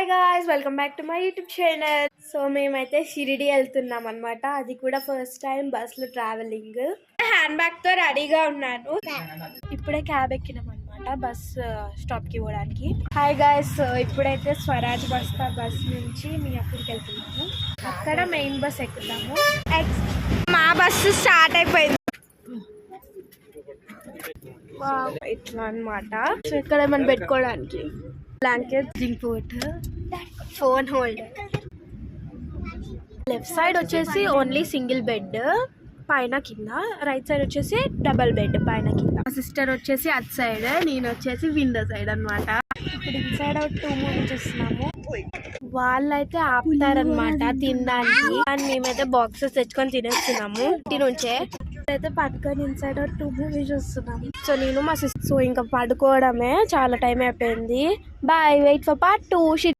Hi guys, welcome back to my YouTube channel. So మేమైతే షిరిడి వెళ్తున్నాం అనమాట. అది కూడా ఫస్ట్ టైం బస్ లో ట్రావెలింగ్. హ్యాండ్ బ్యాగ్ తో రెడీగా ఉన్నాను. ఇప్పుడే క్యాబ్ ఎక్కినాం అనమాట బస్ స్టాప్ కి పోవడానికి. హాయ్ గాయ్స్, ఇప్పుడైతే స్వరాజ్ బస్ నుంచి మీ అక్కడికి వెళ్తున్నాము. అక్కడ మెయిన్ బస్ ఎక్కుతాము. మా బస్సు స్టార్ట్ అయిపోయింది. ఇట్లా అనమాట. ఇక్కడ ఏమైనా పెట్టుకోవడానికి blanket, drink water, phone holder. Left side వచ్చేసి ఓన్లీ సింగిల్ బెడ్ పైన కింద, రైట్ సైడ్ వచ్చేసి డబల్ బెడ్ పైన కింద. మా సిస్టర్ వచ్చేసి అట్ సైడ్, నేను వచ్చేసి విండో సైడ్ అనమాట. ఇప్పుడు ఇన్సైడ్ అవుట్ 2 మూవీ చూస్తున్నాము. వాళ్ళైతే ఆపుతారనమాట తినడానికి, అండ్ మేమైతే బాక్సెస్ తెచ్చుకొని తినేస్తున్నాము ఇంటి నుంచే. అయితే పట్టుకొని ఇన్సైడ్ అవుట్ 2 మూవీ చూస్తున్నాము. సో నేను మా సిస్టర్ ఇంకా పడుకోవడమే, చాలా టైం అయిపోయింది. Bye, wait for part 2.